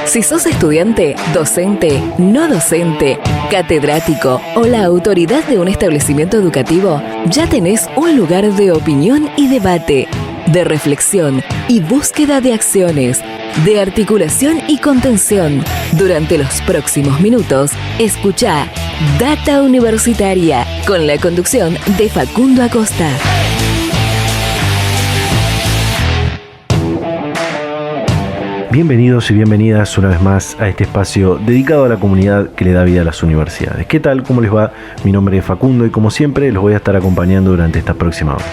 Si sos estudiante, docente, no docente, catedrático o la autoridad de un establecimiento educativo, ya tenés un lugar de opinión y debate, de reflexión y búsqueda de acciones, de articulación y contención. Durante los próximos minutos, escuchá Data Universitaria, con la conducción de Facundo Acosta. Bienvenidos y bienvenidas una vez más a este espacio dedicado a la comunidad que le da vida a las universidades. ¿Qué tal? ¿Cómo les va? Mi nombre es Facundo y como siempre los voy a estar acompañando durante esta próxima hora.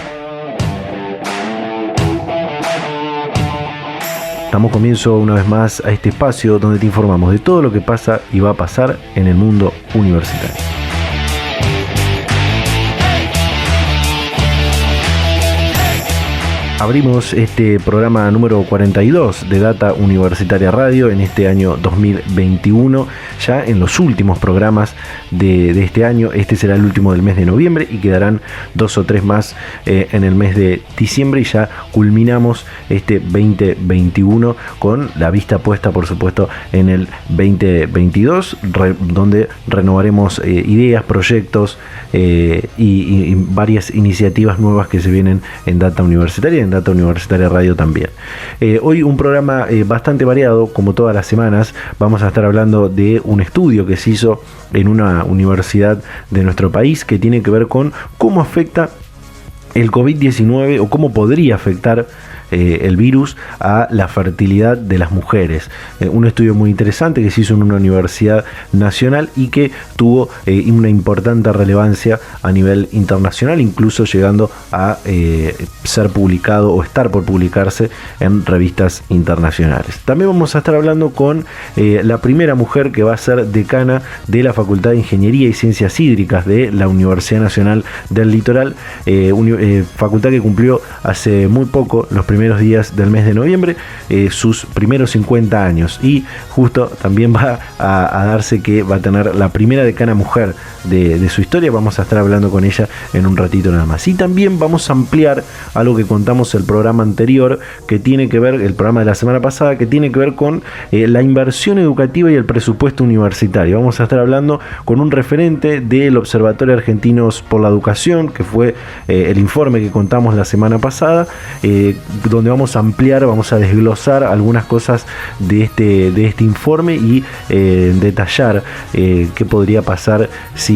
Damos comienzo una vez más a este espacio donde te informamos de todo lo que pasa y va a pasar en el mundo universitario. Abrimos este programa número 42 de Data Universitaria Radio en este año 2021, ya en los últimos programas de este año. Este será el último del mes de noviembre y quedarán 2 o 3 más en el mes de diciembre y ya culminamos este 2021 con la vista puesta, por supuesto, en el 2022, donde renovaremos ideas, proyectos y varias iniciativas nuevas que se vienen en Data Universitaria, en Data Universitaria Radio también. Hoy un programa bastante variado, como todas las semanas. Vamos a estar hablando de un estudio que se hizo en una universidad de nuestro país que tiene que ver con cómo afecta el COVID-19 o cómo podría afectar el virus a la fertilidad de las mujeres. Un estudio muy interesante que se hizo en una universidad nacional y que tuvo una importante relevancia a nivel internacional, incluso llegando a ser publicado o estar por publicarse en revistas internacionales. También vamos a estar hablando con la primera mujer que va a ser decana de la Facultad de Ingeniería y Ciencias Hídricas de la Universidad Nacional del Litoral, facultad que cumplió hace muy poco, los primeros días del mes de noviembre, sus primeros 50 años, y justo también va a darse que va a tener la primera decana mujer de su historia. Vamos a estar hablando con ella en un ratito nada más. Y también vamos a ampliar algo que contamos el programa anterior, que tiene que ver, el programa de la semana pasada, que tiene que ver con la inversión educativa y el presupuesto universitario. Vamos a estar hablando con un referente del Observatorio Argentinos por la Educación, que fue el informe que contamos la semana pasada, donde vamos a ampliar, vamos a desglosar algunas cosas de este informe y detallar qué podría pasar si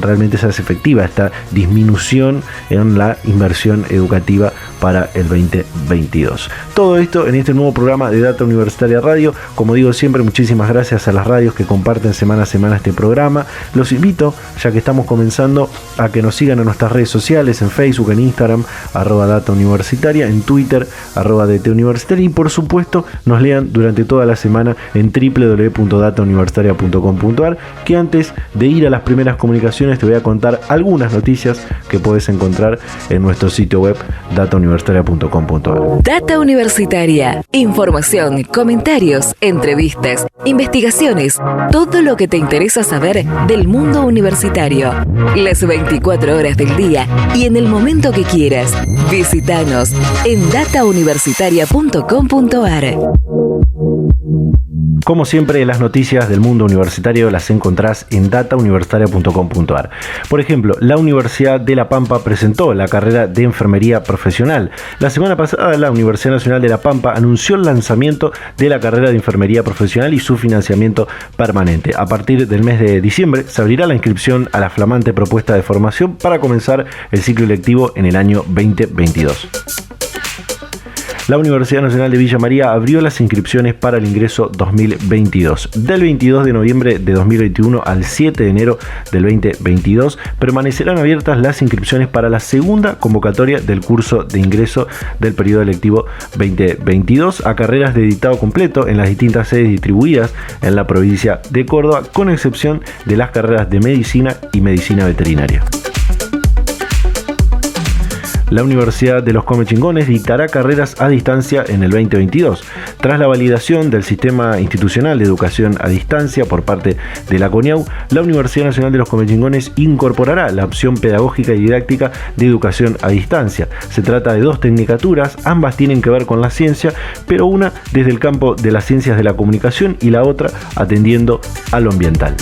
realmente se hace efectiva esta disminución en la inversión educativa para el 2022. Todo esto en este nuevo programa de Data Universitaria Radio. Como digo siempre, muchísimas gracias a las radios que comparten semana a semana este programa. Los invito, ya que estamos comenzando, a que nos sigan en nuestras redes sociales, en Facebook, en Instagram, @Data Universitaria, en Twitter, @DT Universitaria, y por supuesto nos lean durante toda la semana en www.datauniversitaria.com.ar, que antes de ir a las primeras comunicaciones te voy a contar algunas noticias que puedes encontrar en nuestro sitio web datauniversitaria.com.ar. Data Universitaria. Información, comentarios, entrevistas, investigaciones, todo lo que te interesa saber del mundo universitario. Las 24 horas del día y en el momento que quieras. Visítanos en datauniversitaria.com.ar. Como siempre, las noticias del mundo universitario las encontrás en datauniversitaria.com.ar. Por ejemplo, la Universidad de La Pampa presentó la carrera de enfermería profesional. La semana pasada, la Universidad Nacional de La Pampa anunció el lanzamiento de la carrera de enfermería profesional y su financiamiento permanente. A partir del mes de diciembre se abrirá la inscripción a la flamante propuesta de formación para comenzar el ciclo lectivo en el año 2022. La Universidad Nacional de Villa María abrió las inscripciones para el ingreso 2022. Del 22 de noviembre de 2021 al 7 de enero del 2022 permanecerán abiertas las inscripciones para la segunda convocatoria del curso de ingreso del periodo lectivo 2022 a carreras de dictado completo en las distintas sedes distribuidas en la provincia de Córdoba, con excepción de las carreras de medicina y medicina veterinaria. La Universidad de los Comechingones dictará carreras a distancia en el 2022. Tras la validación del Sistema Institucional de Educación a Distancia por parte de la CONIAU, la Universidad Nacional de los Comechingones incorporará la opción pedagógica y didáctica de educación a distancia. Se trata de 2 tecnicaturas, ambas tienen que ver con la ciencia, pero una desde el campo de las ciencias de la comunicación y la otra atendiendo a lo ambiental.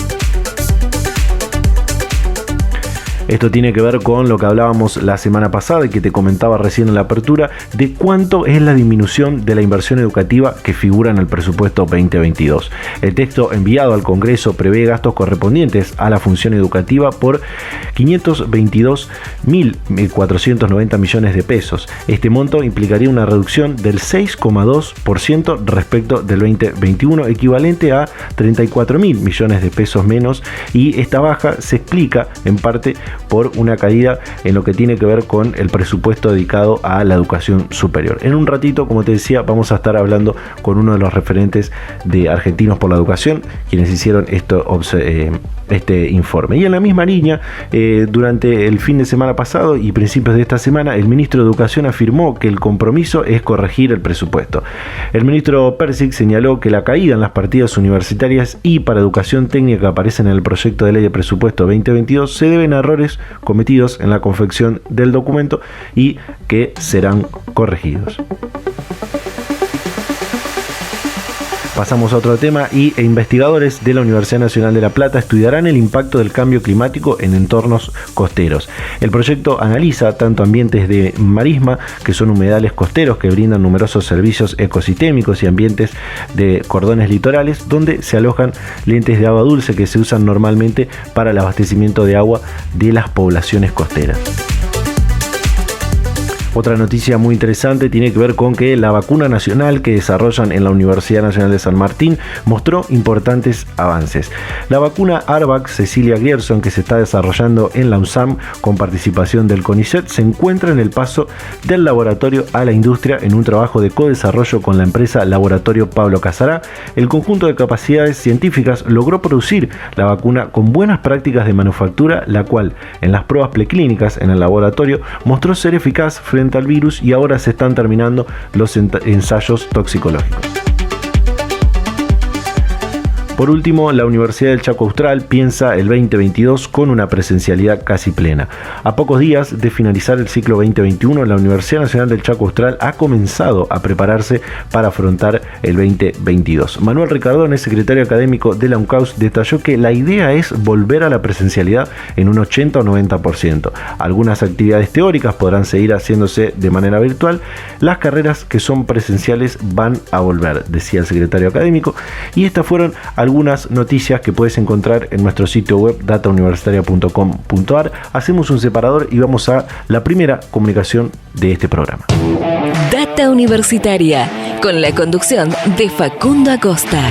Esto tiene que ver con lo que hablábamos la semana pasada y que te comentaba recién en la apertura, de cuánto es la disminución de la inversión educativa que figura en el presupuesto 2022. El texto enviado al Congreso prevé gastos correspondientes a la función educativa por 522.490 millones de pesos. Este monto implicaría una reducción del 6,2% respecto del 2021, equivalente a 34.000 millones de pesos menos, y esta baja se explica en parte por una caída en lo que tiene que ver con el presupuesto dedicado a la educación superior. En un ratito, como te decía, vamos a estar hablando con uno de los referentes de Argentinos por la Educación, quienes hicieron este informe. Y en la misma línea, durante el fin de semana pasado y principios de esta semana, el ministro de Educación afirmó que el compromiso es corregir el presupuesto. El ministro Persic señaló que la caída en las partidas universitarias y para educación técnica que aparecen en el proyecto de ley de presupuesto 2022 se deben a errores cometidos en la confección del documento y que serán corregidos. Pasamos a otro tema y investigadores de la Universidad Nacional de La Plata estudiarán el impacto del cambio climático en entornos costeros. El proyecto analiza tanto ambientes de marisma, que son humedales costeros que brindan numerosos servicios ecosistémicos, y ambientes de cordones litorales, donde se alojan lentes de agua dulce que se usan normalmente para el abastecimiento de agua de las poblaciones costeras. Otra noticia muy interesante tiene que ver con que la vacuna nacional que desarrollan en la Universidad Nacional de San Martín mostró importantes avances. La vacuna Arvac Cecilia Grierson, que se está desarrollando en la UNSAM con participación del CONICET, se encuentra en el paso del laboratorio a la industria en un trabajo de co-desarrollo con la empresa Laboratorio Pablo Casará. El conjunto de capacidades científicas logró producir la vacuna con buenas prácticas de manufactura, la cual en las pruebas preclínicas en el laboratorio mostró ser eficaz frente al virus, y ahora se están terminando los ensayos toxicológicos. Por último, la Universidad del Chaco Austral piensa el 2022 con una presencialidad casi plena. A pocos días de finalizar el ciclo 2021, la Universidad Nacional del Chaco Austral ha comenzado a prepararse para afrontar el 2022. Manuel Ricardone, secretario académico de la UNCAUS, detalló que la idea es volver a la presencialidad en un 80 o 90%. Algunas actividades teóricas podrán seguir haciéndose de manera virtual. Las carreras que son presenciales van a volver, decía el secretario académico, y estas fueron algunas noticias que puedes encontrar en nuestro sitio web datauniversitaria.com.ar. Hacemos un separador y vamos a la primera comunicación de este programa. Data Universitaria, con la conducción de Facundo Acosta.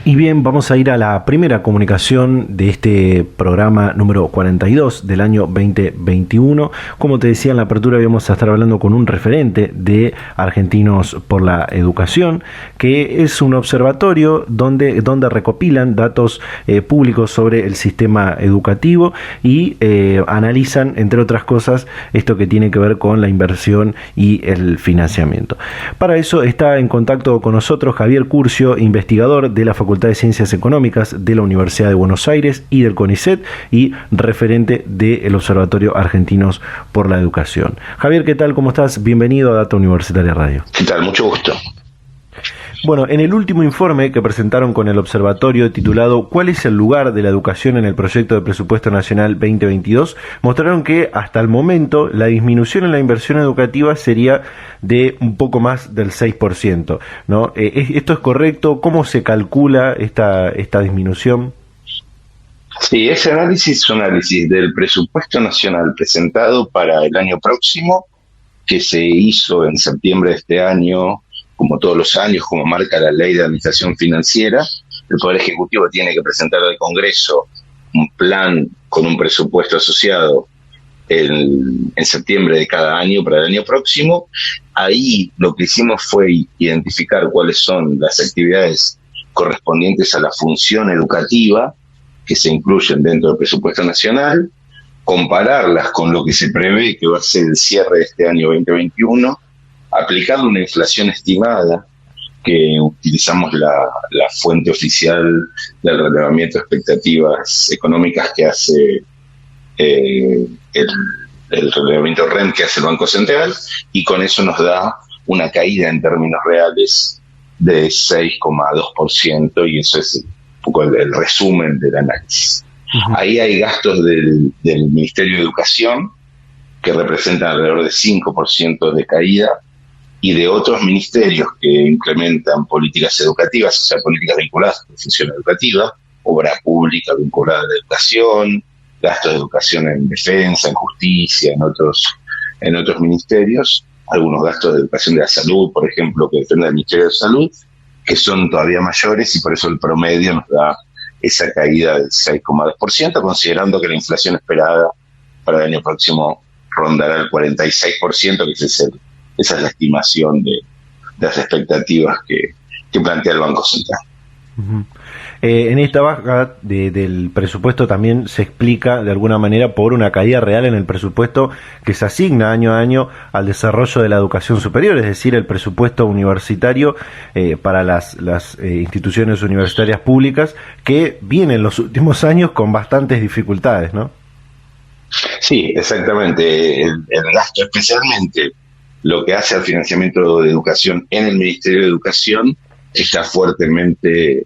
Y bien, vamos a ir a la primera comunicación de este programa número 42 del año 2021. Como te decía en la apertura, vamos a estar hablando con un referente de Argentinos por la Educación, que es un observatorio donde recopilan datos públicos sobre el sistema educativo y analizan, entre otras cosas, esto que tiene que ver con la inversión y el financiamiento. Para eso está en contacto con nosotros Javier Curcio, investigador de la Facultad de Ciencias Económicas de la Universidad de Buenos Aires y del CONICET, y referente del Observatorio Argentinos por la Educación. Javier, ¿qué tal? ¿Cómo estás? Bienvenido a Data Universitaria Radio. ¿Qué tal? Mucho gusto. Bueno, en el último informe que presentaron con el observatorio, titulado ¿Cuál es el lugar de la educación en el proyecto de presupuesto nacional 2022?, mostraron que hasta el momento la disminución en la inversión educativa sería de un poco más del 6%, ¿no? ¿Esto es correcto? ¿Cómo se calcula esta disminución? Sí, ese análisis es un análisis del presupuesto nacional presentado para el año próximo, que se hizo en septiembre de este año, como todos los años, como marca la Ley de Administración Financiera. El Poder Ejecutivo tiene que presentar al Congreso un plan con un presupuesto asociado en septiembre de cada año para el año próximo. Ahí lo que hicimos fue identificar cuáles son las actividades correspondientes a la función educativa que se incluyen dentro del presupuesto nacional, compararlas con lo que se prevé que va a ser el cierre de este año 2021, aplicando una inflación estimada, que utilizamos la fuente oficial del relevamiento de expectativas económicas que hace el relevamiento REM que hace el Banco Central, y con eso nos da una caída en términos reales de 6,2%, y eso es un poco el resumen del análisis. Uh-huh. Ahí hay gastos del Ministerio de Educación que representan alrededor de 5% de caída, y de otros ministerios que implementan políticas educativas, o sea, políticas vinculadas a la función educativa, obra pública vinculada a la educación, gastos de educación en defensa, en justicia, en otros ministerios, algunos gastos de educación de la salud, por ejemplo, que dependen del Ministerio de Salud, que son todavía mayores, y por eso el promedio nos da esa caída del 6,2%, considerando que la inflación esperada para el año próximo rondará el 46%, que esa es la estimación de las expectativas que plantea el Banco Central. Uh-huh. En esta baja del presupuesto también se explica de alguna manera por una caída real en el presupuesto que se asigna año a año al desarrollo de la educación superior, es decir, el presupuesto universitario para las instituciones universitarias públicas, que viene en los últimos años con bastantes dificultades, ¿no? Sí, exactamente. El gasto, especialmente lo que hace al financiamiento de educación en el Ministerio de Educación, está fuertemente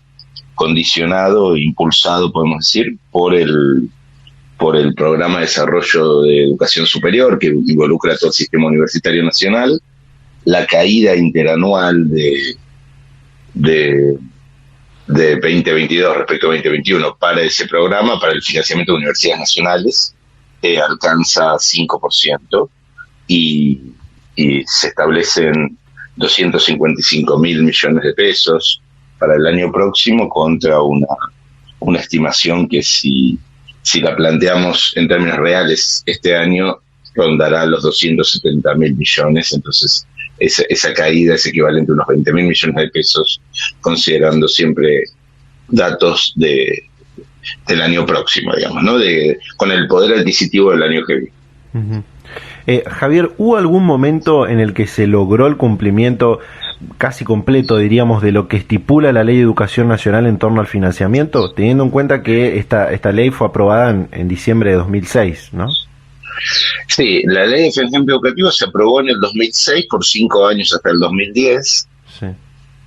condicionado e impulsado, podemos decir, por el Programa de Desarrollo de Educación Superior, que involucra a todo el sistema universitario nacional, la caída interanual de 2022 respecto a 2021 para ese programa, para el financiamiento de universidades nacionales, alcanza 5%, y se establecen 255.000 millones de pesos para el año próximo, contra una estimación que si la planteamos en términos reales este año rondará los 270.000 millones. Entonces esa caída es equivalente a unos 20.000 millones de pesos, considerando siempre datos del año próximo, digamos, ¿no? Con el poder adquisitivo del año que viene. Uh-huh. Javier, ¿hubo algún momento en el que se logró el cumplimiento casi completo, diríamos, de lo que estipula la Ley de Educación Nacional en torno al financiamiento, teniendo en cuenta que esta ley fue aprobada en diciembre de 2006, ¿no? Sí, la Ley de Financiamiento Educativo se aprobó en el 2006 por 5 años hasta el 2010, sí.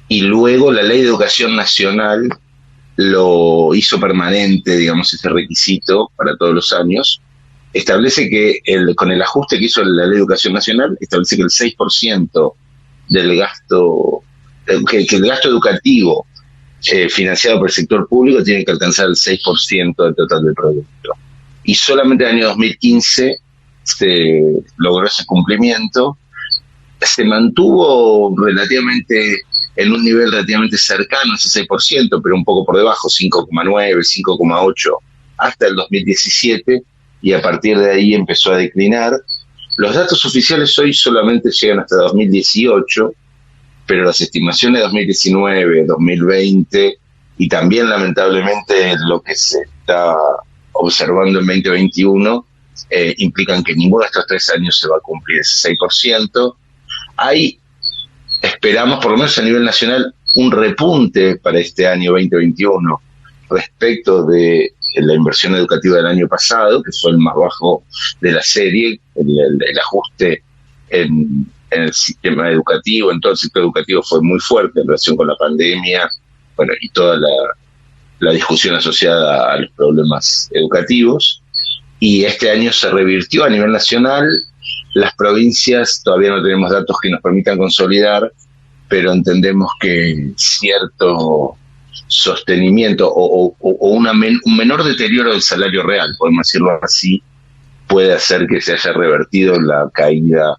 Y luego la Ley de Educación Nacional lo hizo permanente, digamos, ese requisito para todos los años. Establece que con el ajuste que hizo la Ley de Educación Nacional, establece que el 6% del gasto, que el gasto educativo financiado por el sector público tiene que alcanzar el 6% del total del producto. Y solamente en el año 2015 se logró ese cumplimiento. Se mantuvo en un nivel relativamente cercano a ese 6%, pero un poco por debajo, 5,9, 5,8, hasta el 2017, y a partir de ahí empezó a declinar. Los datos oficiales hoy solamente llegan hasta 2018, pero las estimaciones de 2019, 2020 y también lamentablemente lo que se está observando en 2021 implican que ninguno de estos 3 años se va a cumplir ese 6%. Esperamos, por lo menos a nivel nacional, un repunte para este año 2021 respecto de la inversión educativa del año pasado, que fue el más bajo de la serie. El ajuste en el sistema educativo, en todo el sector educativo, fue muy fuerte en relación con la pandemia, bueno, y toda la discusión asociada a los problemas educativos. Y este año se revirtió a nivel nacional. Las provincias todavía no tenemos datos que nos permitan consolidar, pero entendemos que cierto sostenimiento o un menor deterioro del salario real, podemos decirlo así, puede hacer que se haya revertido la caída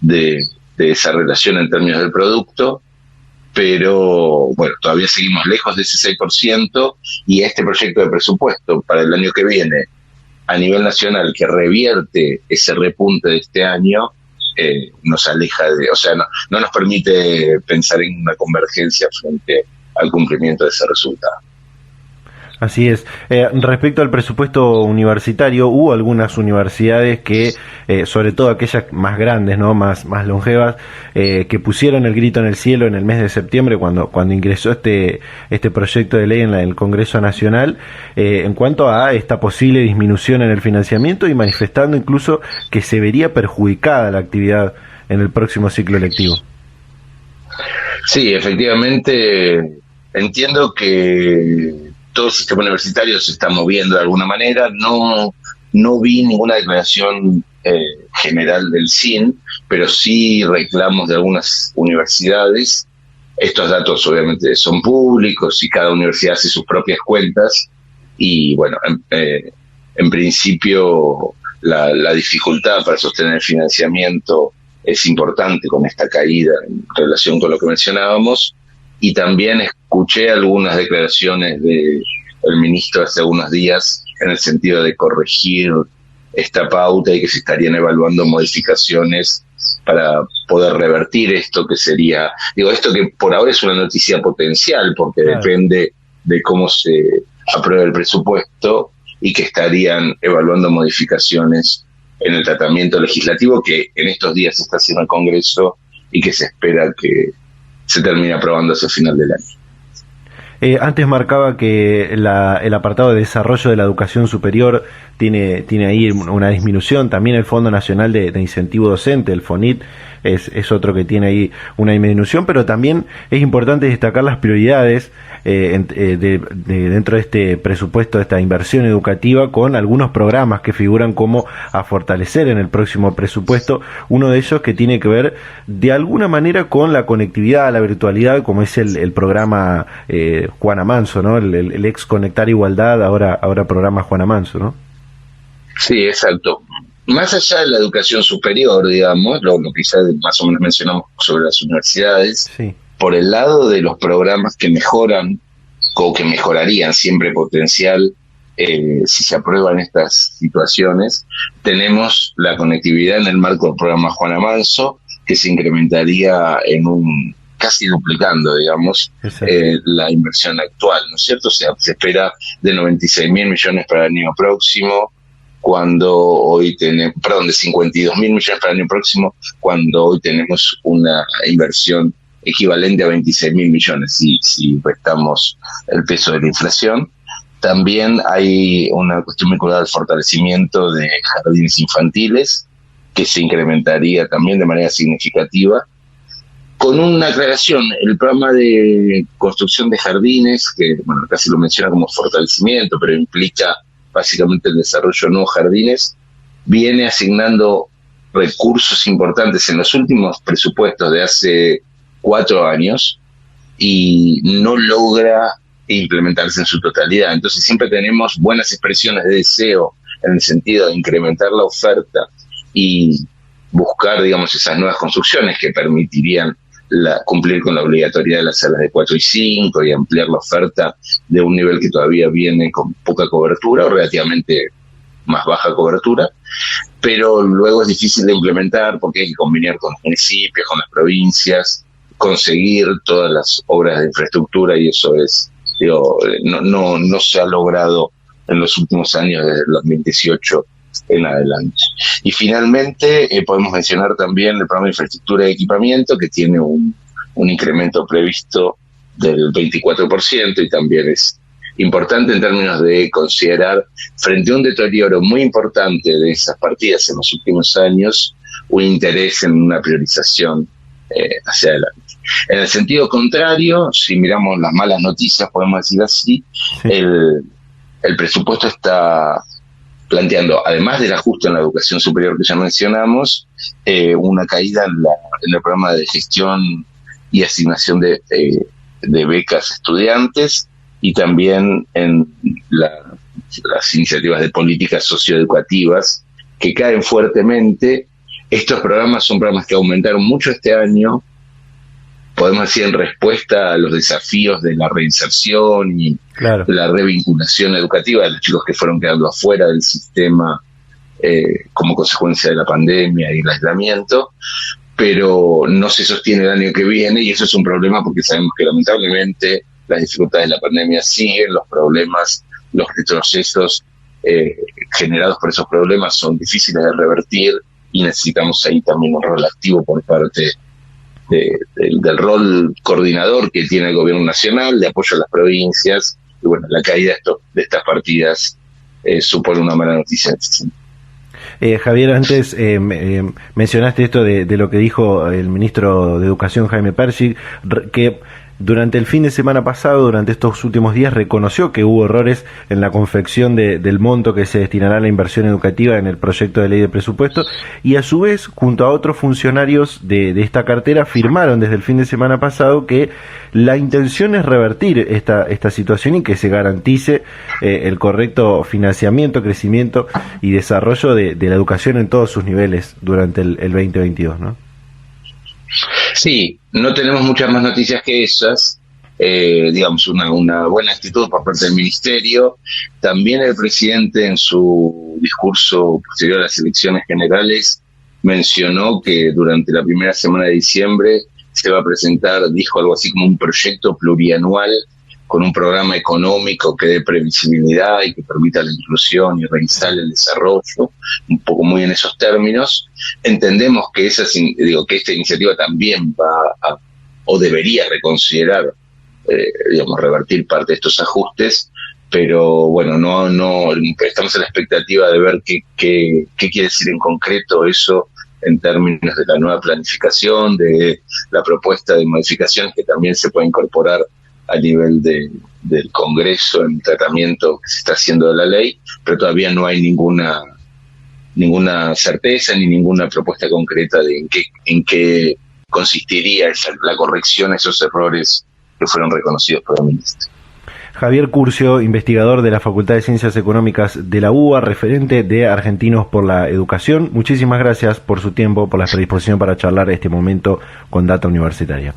de esa relación en términos del producto, pero bueno, todavía seguimos lejos de ese 6%, y este proyecto de presupuesto para el año que viene a nivel nacional, que revierte ese repunte de este año, nos aleja no nos permite pensar en una convergencia frente al cumplimiento de ese resultado. Así es. Respecto al presupuesto universitario, hubo algunas universidades que, sobre todo aquellas más grandes, ¿no? más longevas, que pusieron el grito en el cielo en el mes de septiembre cuando ingresó este proyecto de ley en el Congreso Nacional, en cuanto a esta posible disminución en el financiamiento y manifestando incluso que se vería perjudicada la actividad en el próximo ciclo lectivo. Sí, efectivamente, entiendo que todo el sistema universitario se está moviendo de alguna manera. No vi ninguna declaración general del CIN, pero sí reclamos de algunas universidades. Estos datos obviamente son públicos y cada universidad hace sus propias cuentas. Y bueno, en principio la dificultad para sostener el financiamiento es importante con esta caída en relación con lo que mencionábamos. Y también escuché algunas declaraciones del ministro hace algunos días en el sentido de corregir esta pauta y que se estarían evaluando modificaciones para poder revertir esto, que sería, esto que por ahora es una noticia potencial, porque depende de cómo se apruebe el presupuesto, y que estarían evaluando modificaciones en el tratamiento legislativo que en estos días se está haciendo el Congreso y que se espera que se termina aprobando hacia el final del año. Antes marcaba que el apartado de desarrollo de la educación superior tiene ahí una disminución. También el Fondo Nacional de Incentivo Docente, el FONIT, es otro que tiene ahí una disminución, pero también es importante destacar las prioridades dentro de este presupuesto, de esta inversión educativa, con algunos programas que figuran como a fortalecer en el próximo presupuesto. Uno de ellos que tiene que ver de alguna manera con la conectividad, la virtualidad, como es el programa Juana Manso, ¿no? El ex Conectar Igualdad, ahora programa Juana Manso, ¿no? Sí, exacto. Más allá de la educación superior, digamos, lo que ya más o menos mencionamos sobre las universidades, sí, por el lado de los programas que mejoran o que mejorarían siempre potencial si se aprueban estas situaciones, tenemos la conectividad en el marco del programa Juana Manso, que se incrementaría casi duplicando, digamos, la inversión actual, ¿no es cierto? O sea, se espera de 96.000 millones para el año próximo, cuando hoy tenemos, de 52.000 millones para el año próximo, cuando hoy tenemos una inversión equivalente a 26.000 millones, si restamos el peso de la inflación. También hay una cuestión vinculada al fortalecimiento de jardines infantiles, que se incrementaría también de manera significativa. Con una aclaración, el programa de construcción de jardines, que bueno, casi lo menciona como fortalecimiento, pero implica básicamente el desarrollo de nuevos jardines, viene asignando recursos importantes en los últimos presupuestos de hace 4 años y no logra implementarse en su totalidad. Entonces siempre tenemos buenas expresiones de deseo en el sentido de incrementar la oferta y buscar, digamos, esas nuevas construcciones que permitirían cumplir con la obligatoriedad de las salas de 4 y 5 y ampliar la oferta de un nivel que todavía viene con poca cobertura o relativamente más baja cobertura, pero luego es difícil de implementar porque hay que combinar con los municipios, con las provincias, conseguir todas las obras de infraestructura, y eso es, no se ha logrado en los últimos años, desde el 2018 en adelante. Y finalmente podemos mencionar también el programa de infraestructura y equipamiento, que tiene un incremento previsto del 24%, y también es importante en términos de considerar, frente a un deterioro muy importante de esas partidas en los últimos años, un interés en una priorización hacia adelante. En el sentido contrario, si miramos las malas noticias, podemos decir así, sí, el presupuesto está planteando, además del ajuste en la educación superior que ya mencionamos, una caída en el programa de gestión y asignación de becas a estudiantes, y también en las iniciativas de políticas socioeducativas, que caen fuertemente. Estos programas son programas que aumentaron mucho este año, podemos decir, en respuesta a los desafíos de la reinserción y la revinculación educativa de los chicos que fueron quedando afuera del sistema como consecuencia de la pandemia y el aislamiento, pero no se sostiene el año que viene, y eso es un problema porque sabemos que lamentablemente las dificultades de la pandemia siguen, los problemas los retrocesos generados por esos problemas son difíciles de revertir y necesitamos ahí también un rol activo por parte del rol coordinador que tiene el gobierno nacional, de apoyo a las provincias, y bueno, la caída de estas partidas supone una mala noticia en ese sentido. Javier, antes mencionaste esto de lo que dijo el ministro de Educación, Jaime Persic, que durante el fin de semana pasado, durante estos últimos días, reconoció que hubo errores en la confección del monto que se destinará a la inversión educativa en el proyecto de ley de presupuesto, y a su vez, junto a otros funcionarios de esta cartera, afirmaron desde el fin de semana pasado que la intención es revertir esta situación y que se garantice el correcto financiamiento, crecimiento y desarrollo de la educación en todos sus niveles durante el 2022, ¿no? Sí, no tenemos muchas más noticias que esas, digamos una buena actitud por parte del Ministerio. También el presidente en su discurso posterior a las elecciones generales mencionó que durante la primera semana de diciembre se va a presentar, dijo algo así como un proyecto plurianual con un programa económico que dé previsibilidad y que permita la inclusión y reinstale el desarrollo, un poco muy en esos términos. Entendemos que que esta iniciativa también va o debería reconsiderar, revertir parte de estos ajustes, pero bueno, no estamos a la expectativa de ver qué quiere decir en concreto eso en términos de la nueva planificación, de la propuesta de modificaciones que también se puede incorporar a nivel del Congreso en el tratamiento que se está haciendo de la ley, pero todavía no hay ninguna certeza ni ninguna propuesta concreta de en qué consistiría la corrección a esos errores que fueron reconocidos por el ministro. Javier Curcio, investigador de la Facultad de Ciencias Económicas de la UBA, referente de Argentinos por la Educación. Muchísimas gracias por su tiempo, por la predisposición para charlar este momento con Data Universitaria.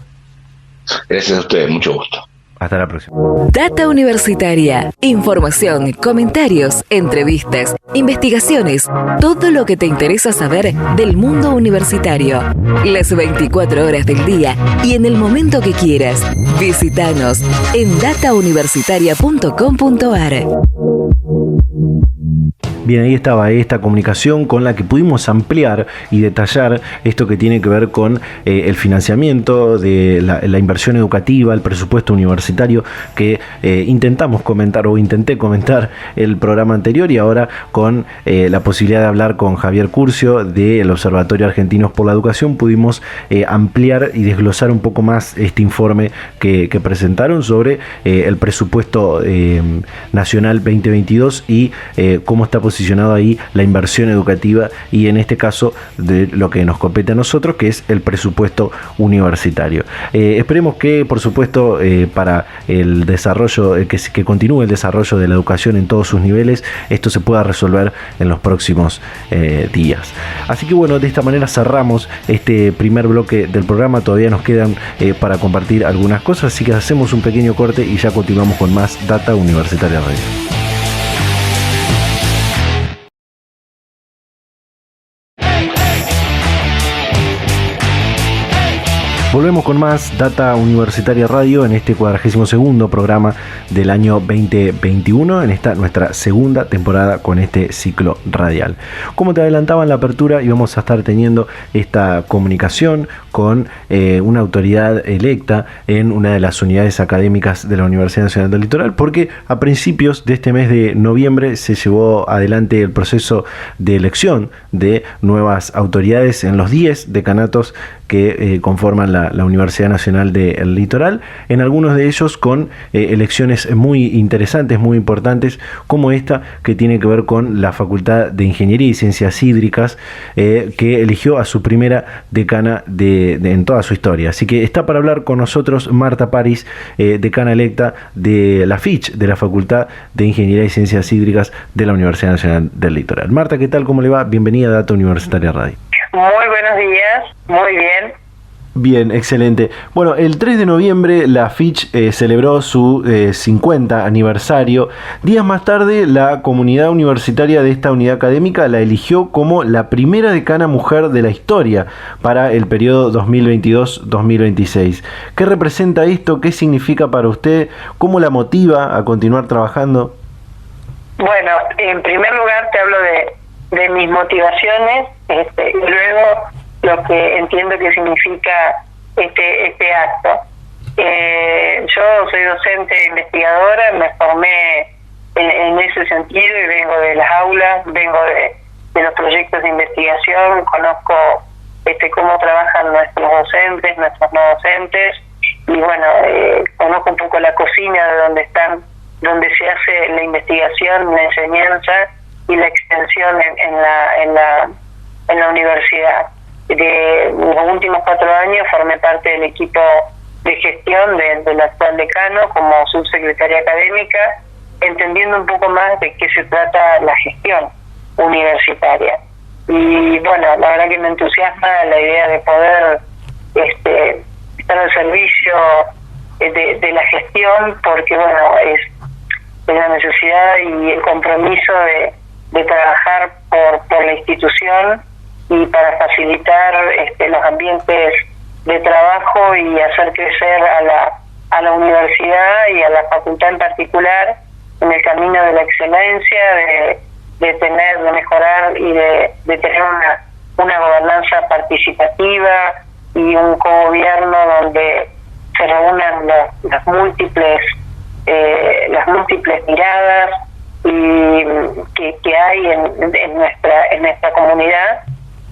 Gracias a ustedes, mucho gusto. Hasta la próxima. Data Universitaria. Información, comentarios, entrevistas, investigaciones. Todo lo que te interesa saber del mundo universitario. Las 24 horas del día y en el momento que quieras. Visítanos en datauniversitaria.com.ar. Bien, ahí estaba esta comunicación con la que pudimos ampliar y detallar esto que tiene que ver con el financiamiento de la inversión educativa, el presupuesto universitario que intentamos comentar o intenté comentar el programa anterior, y ahora con la posibilidad de hablar con Javier Curcio del Observatorio Argentinos por la Educación pudimos ampliar y desglosar un poco más este informe que presentaron sobre el presupuesto nacional 2022 y cómo está posicionado ahí la inversión educativa y en este caso de lo que nos compete a nosotros, que es el presupuesto universitario. Esperemos que, por supuesto, para el desarrollo, que continúe el desarrollo de la educación en todos sus niveles, esto se pueda resolver en los próximos días. Así que bueno, de esta manera cerramos este primer bloque del programa. Todavía nos quedan para compartir algunas cosas, así que hacemos un pequeño corte y ya continuamos con más Data Universitaria Radio. Volvemos con más Data Universitaria Radio en este 42º programa del año 2021, en esta nuestra segunda temporada con este ciclo radial. Como te adelantaba en la apertura, íbamos a estar teniendo esta comunicación con una autoridad electa en una de las unidades académicas de la Universidad Nacional del Litoral, porque a principios de este mes de noviembre se llevó adelante el proceso de elección de nuevas autoridades en los 10 decanatos que conforman la Universidad Nacional del Litoral, en algunos de ellos con elecciones muy interesantes, muy importantes, como esta que tiene que ver con la Facultad de Ingeniería y Ciencias Hídricas, que eligió a su primera decana en toda su historia. Así que está para hablar con nosotros Marta París, decana electa de la FICH, de la Facultad de Ingeniería y Ciencias Hídricas de la Universidad Nacional del Litoral. Marta, ¿qué tal? ¿Cómo le va? Bienvenida a Data Universitaria Radio. Muy buenos días, muy bien. Bien, excelente. Bueno, el 3 de noviembre la FICH celebró su 50 aniversario. Días más tarde, la comunidad universitaria de esta unidad académica la eligió como la primera decana mujer de la historia para el periodo 2022-2026. ¿Qué representa esto? ¿Qué significa para usted? ¿Cómo la motiva a continuar trabajando? Bueno, en primer lugar te hablo de mis motivaciones, y luego lo que entiendo que significa este acto. Yo soy docente e investigadora, me formé en ese sentido y vengo de las aulas, vengo de los proyectos de investigación, conozco cómo trabajan nuestros docentes, nuestros no docentes, y bueno, conozco un poco la cocina de donde se hace la investigación, la enseñanza y la extensión en la universidad. De los últimos 4 años formé parte del equipo de gestión del actual decano como subsecretaria académica, entendiendo un poco más de qué se trata la gestión universitaria. Y bueno, la verdad que me entusiasma la idea de poder estar al servicio de la gestión, porque bueno, es la necesidad y el compromiso de trabajar por la institución y para facilitar los ambientes de trabajo y hacer crecer a la universidad y a la facultad en particular en el camino de la excelencia, de mejorar y de tener una gobernanza participativa y un cogobierno donde se reúnan las múltiples miradas y que hay en nuestra comunidad,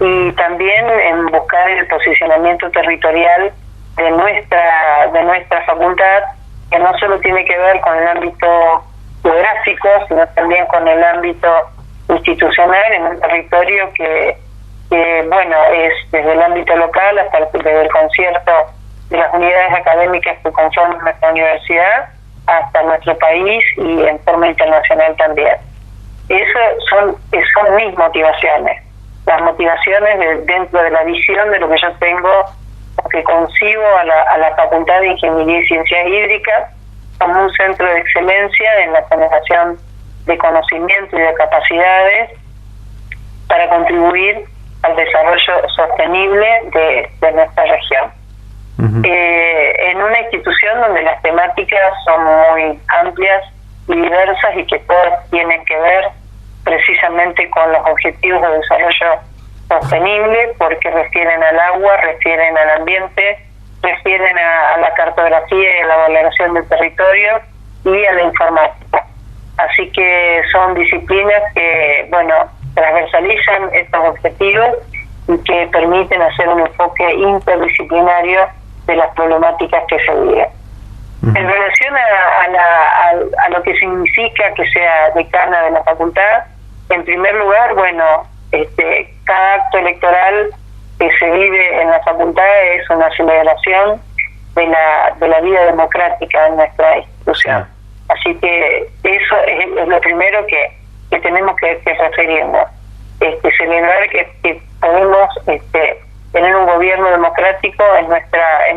y también en buscar el posicionamiento territorial de nuestra facultad, que no solo tiene que ver con el ámbito geográfico, sino también con el ámbito institucional en un territorio que bueno, es desde el ámbito local hasta desde el concierto de las unidades académicas que conforman nuestra universidad hasta nuestro país y en forma internacional también. Esas son mis motivaciones, las motivaciones dentro de la visión de lo que yo tengo, que concibo a la Facultad de Ingeniería y Ciencias Hídricas como un centro de excelencia en la generación de conocimiento y de capacidades para contribuir al desarrollo sostenible de nuestra región. Uh-huh. En una institución donde las temáticas son muy amplias y diversas y que todas tienen que ver precisamente con los objetivos de desarrollo sostenible, porque refieren al agua, refieren al ambiente, refieren a la cartografía y a la valoración del territorio y a la informática. Así que son disciplinas que, bueno, transversalizan estos objetivos y que permiten hacer un enfoque interdisciplinario de las problemáticas que se viven. Uh-huh. En relación a lo que significa que sea decana de la facultad, en primer lugar, bueno, cada acto electoral que se vive en la facultad es una celebración de la vida democrática en nuestra institución. Uh-huh. Así que eso es lo primero que tenemos que referirnos. Celebrar que podemos tener un gobierno democrático en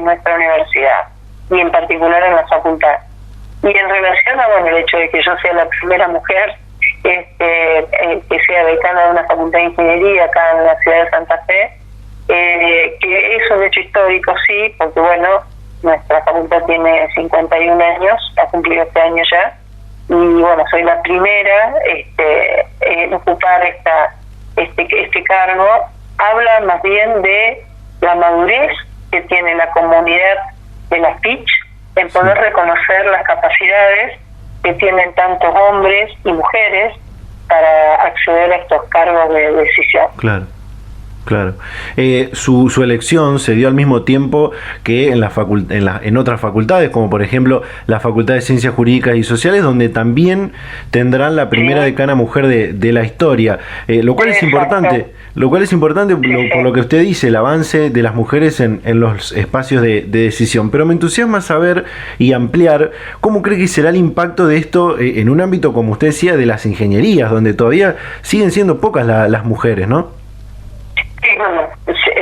nuestra universidad y en particular en la facultad. Y en relación a el hecho de que yo sea la primera mujer que sea decana de una facultad de ingeniería acá en la ciudad de Santa Fe, que es un hecho histórico, sí, porque bueno, nuestra facultad tiene 51 años, ha cumplido este año ya, y bueno, soy la primera en ocupar este cargo. Habla más bien de la madurez que tiene la comunidad de las PICH en poder reconocer las capacidades que tienen tantos hombres y mujeres para acceder a estos cargos de decisión. Claro. Claro. Su elección se dio al mismo tiempo que en otras facultades, como por ejemplo la Facultad de Ciencias Jurídicas y Sociales, donde también tendrán la primera decana mujer de la historia, lo cual es importante. Lo cual es importante por lo que usted dice, el avance de las mujeres en los espacios de decisión. Pero me entusiasma saber y ampliar cómo cree que será el impacto de esto en un ámbito, como usted decía, de las ingenierías, donde todavía siguen siendo pocas las mujeres, ¿no? Sí, bueno,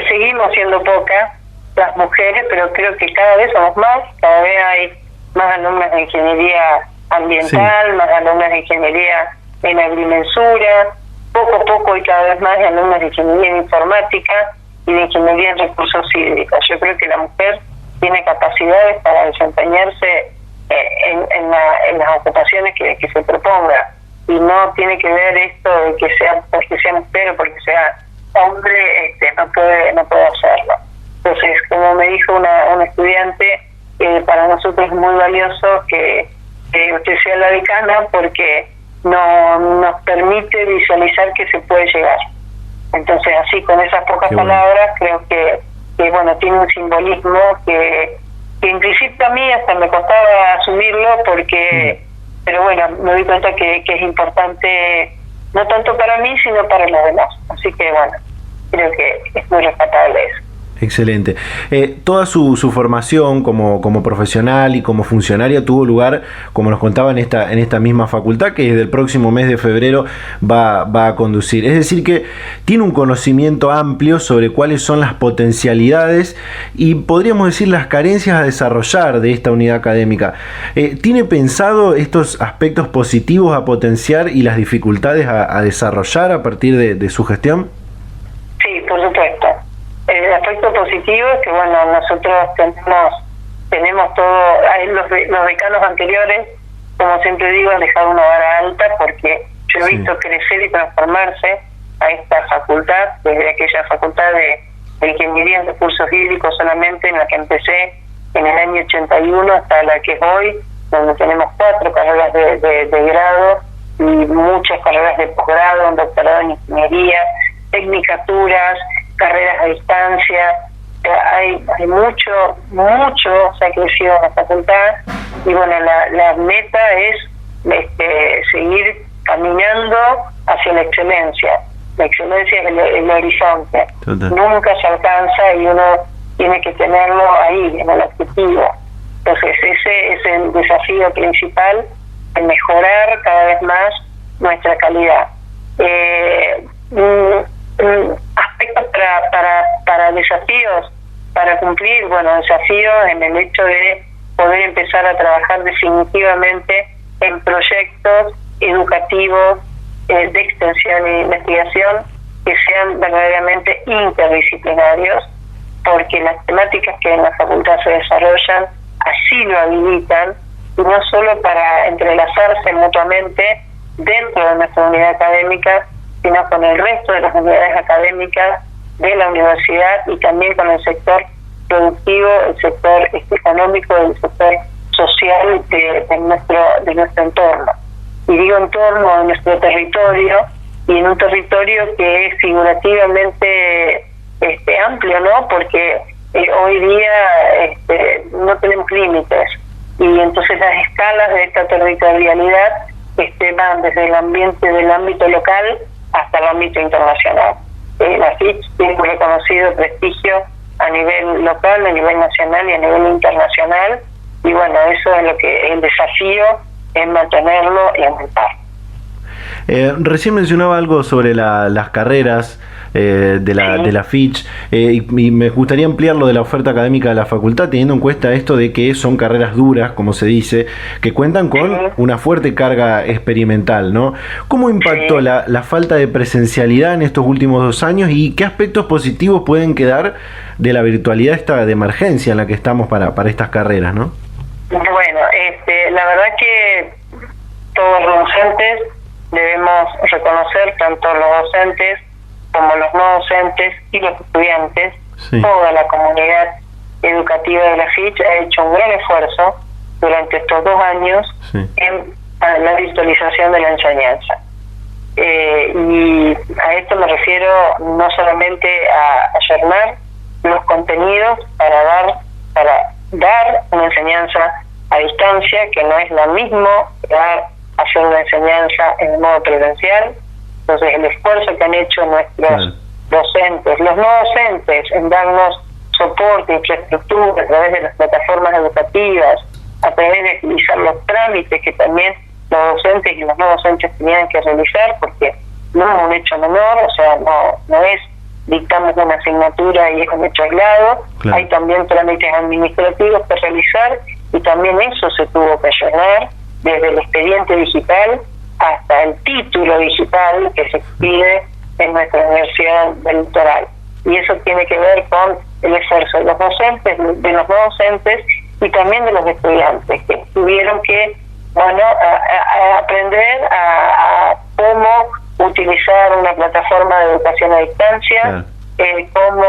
seguimos siendo pocas las mujeres, pero creo que cada vez somos más, cada vez hay más alumnas de ingeniería ambiental, sí, más alumnas de ingeniería en agrimensura, poco a poco y cada vez más alumnas de ingeniería en informática y de ingeniería en recursos hídricos. Yo creo que la mujer tiene capacidades para desempeñarse en las ocupaciones que se proponga. y no tiene que ver esto de que sea porque sea mujer o porque sea hombre, no puede hacerlo. Entonces, como me dijo una estudiante, para nosotros es muy valioso que usted sea la decana porque nos permite visualizar que se puede llegar. Entonces, así, con esas pocas palabras, creo que bueno, tiene un simbolismo que en principio a mí hasta me costaba asumirlo porque, pero bueno, me doy cuenta que es importante, no tanto para mí, sino para los demás. Así que bueno, creo que es muy respetable eso. Excelente. Toda su formación como profesional y como funcionaria tuvo lugar, como nos contaba, en esta misma facultad, que desde el próximo mes de febrero va a conducir. Es decir, que tiene un conocimiento amplio sobre cuáles son las potencialidades y, podríamos decir, las carencias a desarrollar de esta unidad académica. ¿Tiene pensado estos aspectos positivos a potenciar y las dificultades a desarrollar a partir de su gestión? Sí, por supuesto. El aspecto positivo es que, bueno, nosotros tenemos todo, los decanos anteriores, como siempre digo, han dejado una vara alta porque yo he visto crecer y transformarse a esta facultad, desde aquella facultad de ingeniería en recursos hídricos solamente, en la que empecé en el año 81 hasta la que es hoy, donde tenemos 4 carreras de grado y muchas carreras de posgrado, un doctorado en ingeniería, tecnicaturas, carreras a distancia. Hay mucho se ha crecido en la facultad y bueno, la meta es seguir caminando hacia la excelencia. La excelencia es el horizonte. Total. Nunca se alcanza y uno tiene que tenerlo ahí, en el objetivo. Entonces ese es el desafío principal, de mejorar cada vez más nuestra calidad. Aspectos para desafíos, para cumplir, bueno, desafíos en el hecho de poder empezar a trabajar definitivamente en proyectos educativos de extensión e investigación que sean verdaderamente interdisciplinarios, porque las temáticas que en la facultad se desarrollan así lo habilitan, y no solo para entrelazarse mutuamente dentro de nuestra unidad académica, sino con el resto de las unidades académicas de la universidad y también con el sector productivo, el sector económico, el sector social de nuestro entorno. Y digo entorno, de nuestro territorio, y en un territorio que es figurativamente amplio, ¿no? Porque hoy día no tenemos límites, y entonces las escalas de esta territorialidad van desde el ámbito local hasta el ámbito internacional. La FICH tiene un reconocido prestigio a nivel local, a nivel nacional y a nivel internacional, y bueno, eso es lo que el desafío es mantenerlo y aumentar. Recién mencionaba algo sobre las carreras de la FICH, y me gustaría ampliar lo de la oferta académica de la facultad, teniendo en cuenta esto de que son carreras duras, como se dice, que cuentan con una fuerte carga experimental, ¿no? ¿Cómo impactó la falta de presencialidad en estos últimos 2 años y qué aspectos positivos pueden quedar de la virtualidad esta de emergencia en la que estamos para estas carreras, ¿no? Bueno, la verdad que todos los docentes debemos reconocer, tanto los docentes como los no docentes y los estudiantes, toda la comunidad educativa de la FICH ha hecho un gran esfuerzo durante estos 2 años en la virtualización de la enseñanza. Y a esto me refiero no solamente a ayornar los contenidos para dar una enseñanza a distancia, que no es lo mismo que hacer una enseñanza en modo presencial. Entonces el esfuerzo que han hecho nuestros docentes, los no docentes, en darnos soporte, infraestructura a través de las plataformas educativas, a través de agilizar los trámites que también los docentes y los no docentes tenían que realizar, porque no es un hecho menor, o sea, no es dictamos una asignatura y es un hecho aislado, hay también trámites administrativos que realizar, y también eso se tuvo que llenar, desde el expediente digital hasta el título digital que se pide en nuestra universidad del litoral. Y eso tiene que ver con el esfuerzo de los docentes, de los no docentes y también de los estudiantes, que tuvieron que bueno, a aprender a cómo utilizar una plataforma de educación a distancia, cómo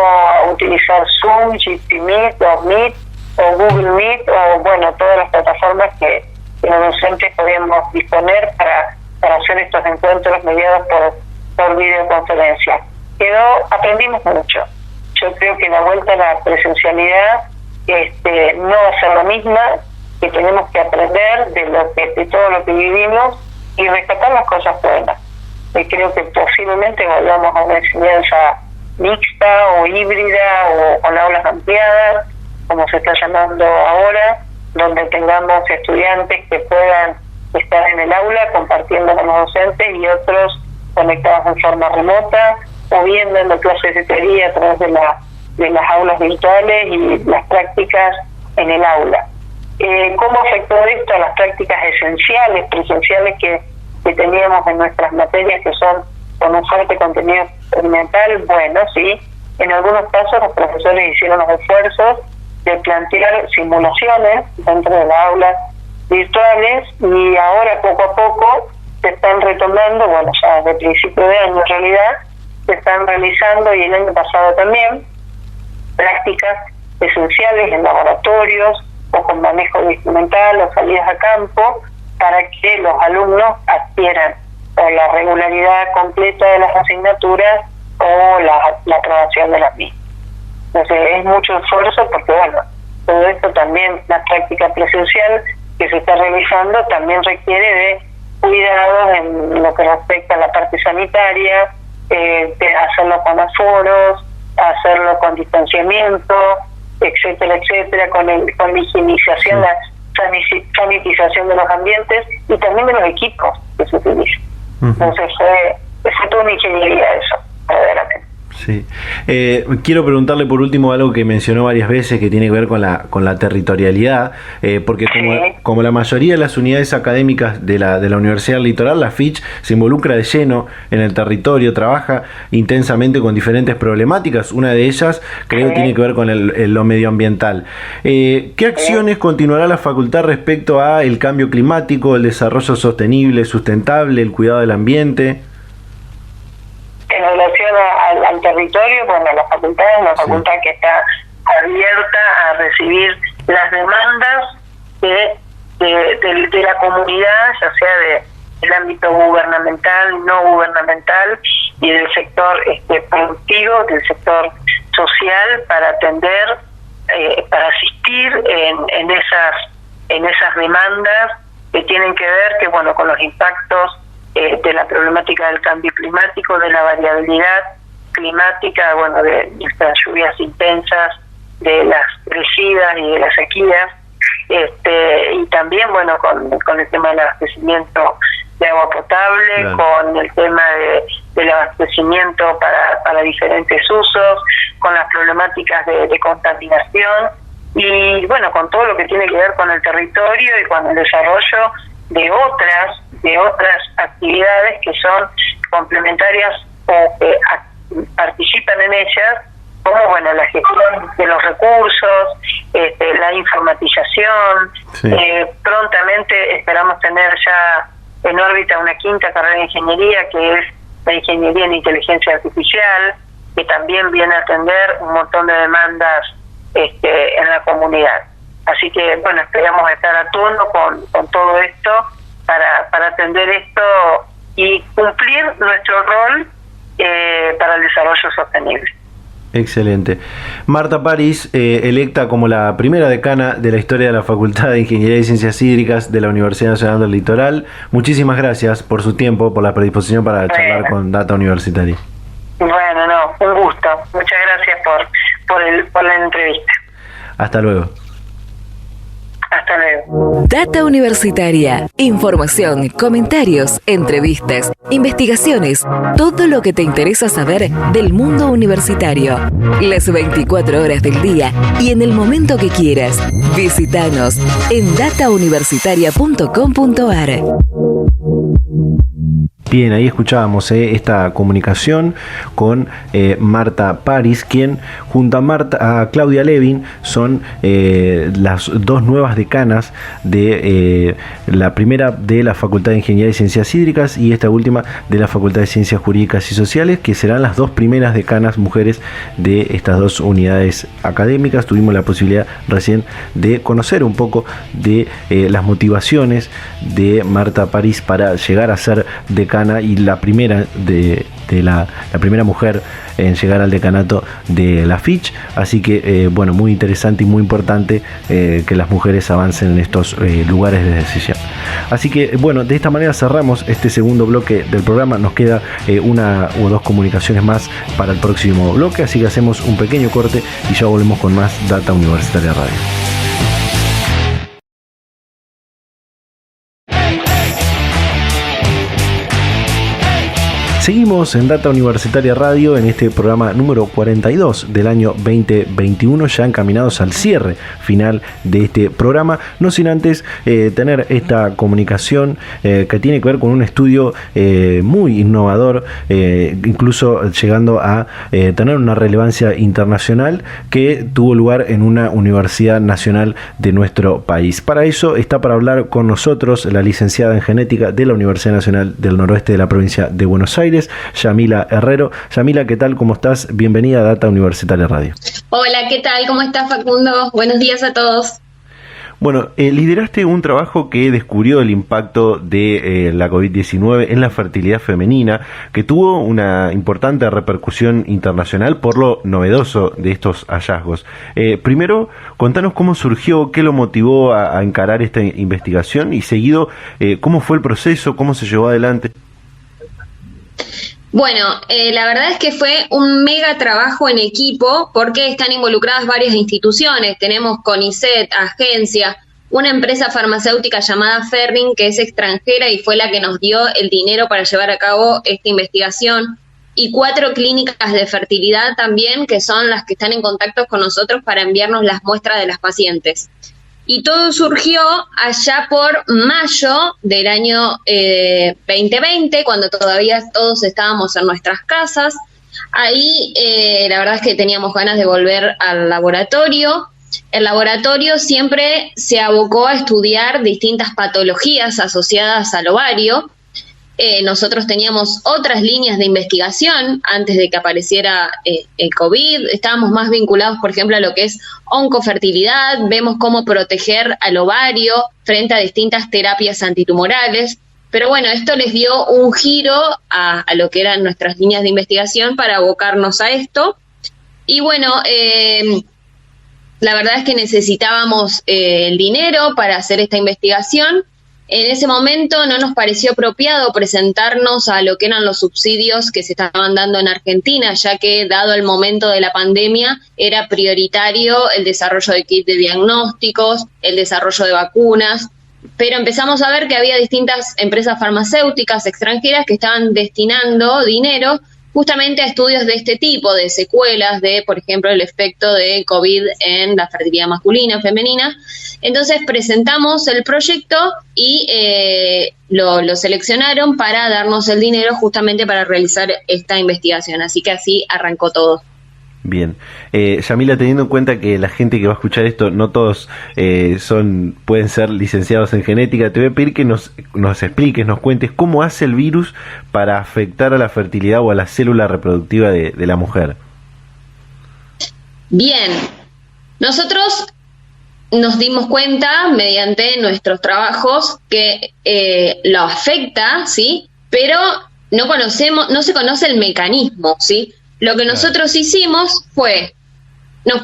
utilizar Zoom, GP Meet o Meet o Google Meet o bueno, todas las plataformas que los docentes podemos disponer para hacer estos encuentros mediados por videoconferencia. Aprendimos mucho. Yo creo que la vuelta a la presencialidad no va a ser la misma, que tenemos que aprender de todo lo que vivimos y rescatar las cosas buenas. Creo que posiblemente volvamos a una enseñanza mixta o híbrida o con aulas ampliadas, como se está llamando ahora, donde tengamos estudiantes que puedan estar en el aula compartiendo con los docentes y otros conectados en forma remota o bien dando clases de teoría a través de las aulas virtuales y las prácticas en el aula. ¿Cómo afectó esto a las prácticas esenciales, presenciales que teníamos en nuestras materias que son con un fuerte contenido experimental? Bueno, sí, en algunos casos los profesores hicieron los esfuerzos de plantear simulaciones dentro de las aulas virtuales y ahora poco a poco se están retomando, bueno, ya desde principio de año en realidad, se están realizando y el año pasado también prácticas esenciales en laboratorios o con manejo de instrumental o salidas a campo para que los alumnos adquieran o la regularidad completa de las asignaturas o la aprobación de las mismas. Entonces es mucho esfuerzo porque bueno, todo esto también, la práctica presencial que se está realizando también requiere de cuidados en lo que respecta a la parte sanitaria, de hacerlo con aforos, hacerlo con distanciamiento, etcétera, etcétera, con la higienización, la sanitización de los ambientes y también de los equipos que se utilizan. Entonces fue toda una ingeniería eso, verdaderamente. Sí. Quiero preguntarle por último algo que mencionó varias veces que tiene que ver con la territorialidad, porque como la mayoría de las unidades académicas de la Universidad del Litoral, la FICH se involucra de lleno en el territorio, trabaja intensamente con diferentes problemáticas. Una de ellas creo que tiene que ver con lo medioambiental. ¿Qué acciones continuará la facultad respecto a el cambio climático, el desarrollo sostenible, sustentable, el cuidado del ambiente? En relación al territorio, bueno, la facultad es una facultad que está abierta a recibir las demandas de la comunidad, ya sea del ámbito gubernamental, no gubernamental y del sector productivo, del sector social, para atender, para asistir en esas demandas que tienen que ver con los impactos de la problemática del cambio climático, de la variabilidad climática, de estas lluvias intensas, de las crecidas y de las sequías, y también con el tema del abastecimiento de agua potable, claro, con el tema del abastecimiento para diferentes usos, con las problemáticas de contaminación y con todo lo que tiene que ver con el territorio y con el desarrollo de otras actividades que son complementarias o que participan en ellas, como la gestión de los recursos, la informatización. Sí. Prontamente esperamos tener ya en órbita una quinta carrera de ingeniería, que es la ingeniería en inteligencia artificial, que también viene a atender un montón de demandas en la comunidad. Así que esperamos estar a tono con todo esto para atender esto y cumplir nuestro rol para el desarrollo sostenible. Excelente. Marta París, electa como la primera decana de la historia de la Facultad de Ingeniería y Ciencias Hídricas de la Universidad Nacional del Litoral. Muchísimas gracias por su tiempo, por la predisposición para charlar con Data Universitaria. Bueno, un gusto. Muchas gracias por la entrevista. Hasta luego. Hasta luego. Data Universitaria. Información, comentarios, entrevistas, investigaciones, todo lo que te interesa saber del mundo universitario. Las 24 horas del día y en el momento que quieras. Visítanos en datauniversitaria.com.ar. Bien, ahí escuchábamos esta comunicación con Marta Paris, quien junto a Claudia Levin son las dos nuevas decanas de la primera de la Facultad de Ingeniería y Ciencias Hídricas y esta última de la Facultad de Ciencias Jurídicas y Sociales, que serán las dos primeras decanas mujeres de estas dos unidades académicas. Tuvimos la posibilidad recién de conocer un poco de las motivaciones de Marta Paris para llegar a ser decana y la primera la primera mujer en llegar al decanato de la FICH, así que bueno, muy interesante y muy importante que las mujeres avancen en estos lugares de decisión. Así que bueno, de esta manera cerramos este segundo bloque del programa. Nos queda una o dos comunicaciones más para el próximo bloque, así que hacemos un pequeño corte y ya volvemos con más Data Universitaria Radio. Seguimos en Data Universitaria Radio en este programa número 42 del año 2021, ya encaminados al cierre final de este programa, no sin antes tener esta comunicación que tiene que ver con un estudio muy innovador, incluso llegando a tener una relevancia internacional, que tuvo lugar en una universidad nacional de nuestro país. Para eso está para hablar con nosotros la licenciada en genética de la Universidad Nacional del Noroeste de la provincia de Buenos Aires, Yamila Herrero. Yamila, ¿qué tal? ¿Cómo estás? Bienvenida a Data Universitaria Radio. Hola, ¿qué tal? ¿Cómo estás, Facundo? Buenos días a todos. Bueno, lideraste un trabajo que descubrió el impacto de la COVID-19 en la fertilidad femenina, que tuvo una importante repercusión internacional por lo novedoso de estos hallazgos. Primero, contanos cómo surgió, qué lo motivó a encarar esta investigación y seguido, cómo fue el proceso, cómo se llevó adelante. Bueno, la verdad es que fue un mega trabajo en equipo porque están involucradas varias instituciones. Tenemos CONICET, agencia, una empresa farmacéutica llamada Ferring, que es extranjera y fue la que nos dio el dinero para llevar a cabo esta investigación, y 4 clínicas de fertilidad también, que son las que están en contacto con nosotros para enviarnos las muestras de las pacientes. Y todo surgió allá por mayo del año 2020, cuando todavía todos estábamos en nuestras casas. Ahí la verdad es que teníamos ganas de volver al laboratorio. El laboratorio siempre se abocó a estudiar distintas patologías asociadas al ovario. Nosotros teníamos otras líneas de investigación antes de que apareciera el COVID. Estábamos más vinculados, por ejemplo, a lo que es oncofertilidad. Vemos cómo proteger al ovario frente a distintas terapias antitumorales. Pero bueno, esto les dio un giro a lo que eran nuestras líneas de investigación para abocarnos a esto. Y bueno, la verdad es que necesitábamos el dinero para hacer esta investigación. En ese momento no nos pareció apropiado presentarnos a lo que eran los subsidios que se estaban dando en Argentina, ya que dado el momento de la pandemia era prioritario el desarrollo de kits de diagnósticos, el desarrollo de vacunas, pero empezamos a ver que había distintas empresas farmacéuticas extranjeras que estaban destinando dinero justamente a estudios de este tipo, de secuelas de, por ejemplo, el efecto de COVID en la fertilidad masculina, femenina. Entonces presentamos el proyecto y lo seleccionaron para darnos el dinero justamente para realizar esta investigación. Así que así arrancó todo. Bien. Yamila, teniendo en cuenta que la gente que va a escuchar esto, no todos pueden ser licenciados en genética, te voy a pedir que nos expliques, nos cuentes cómo hace el virus para afectar a la fertilidad o a la célula reproductiva de la mujer. Bien. Nosotros nos dimos cuenta mediante nuestros trabajos que lo afecta, ¿sí? Pero no se conoce el mecanismo, ¿sí? Lo que nosotros hicimos fue,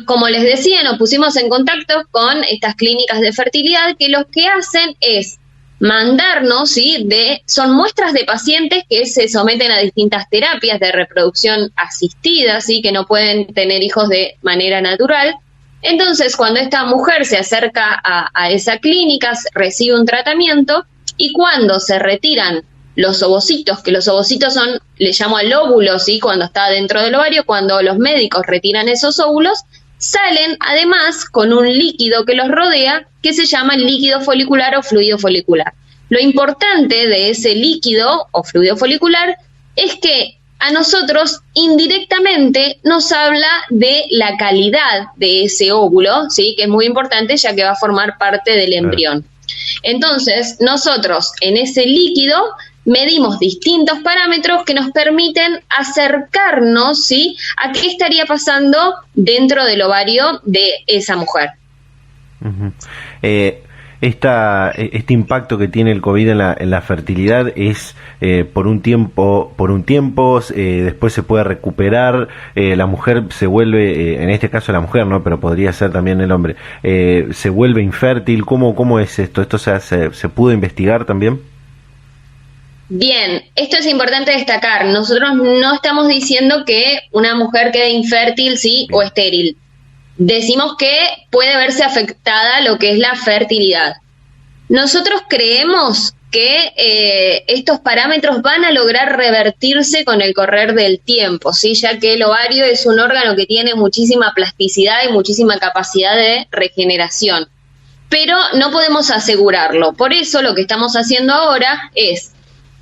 como les decía, nos pusimos en contacto con estas clínicas de fertilidad que lo que hacen es mandarnos, ¿sí? Son muestras de pacientes que se someten a distintas terapias de reproducción asistida, ¿sí? Que no pueden tener hijos de manera natural. Entonces, cuando esta mujer se acerca a esa clínica, recibe un tratamiento y cuando se retiran los ovocitos, que los ovocitos son, le llamo al óvulo, ¿sí? Cuando está dentro del ovario, cuando los médicos retiran esos óvulos, salen además con un líquido que los rodea, que se llama líquido folicular o fluido folicular. Lo importante de ese líquido o fluido folicular es que a nosotros indirectamente nos habla de la calidad de ese óvulo, ¿sí? Que es muy importante ya que va a formar parte del embrión. Entonces, nosotros en ese líquido medimos distintos parámetros que nos permiten acercarnos, ¿sí?, a qué estaría pasando dentro del ovario de esa mujer. Uh-huh. Este impacto que tiene el COVID en la fertilidad es por un tiempo, después se puede recuperar, la mujer se vuelve, en este caso la mujer, ¿no? Pero podría ser también el hombre, se vuelve infértil. ¿Cómo es esto? ¿Esto se pudo investigar también? Bien, esto es importante destacar. Nosotros no estamos diciendo que una mujer quede infértil, sí, o estéril. Decimos que puede verse afectada lo que es la fertilidad. Nosotros creemos que estos parámetros van a lograr revertirse con el correr del tiempo, ¿sí? Ya que el ovario es un órgano que tiene muchísima plasticidad y muchísima capacidad de regeneración. Pero no podemos asegurarlo. Por eso lo que estamos haciendo ahora es,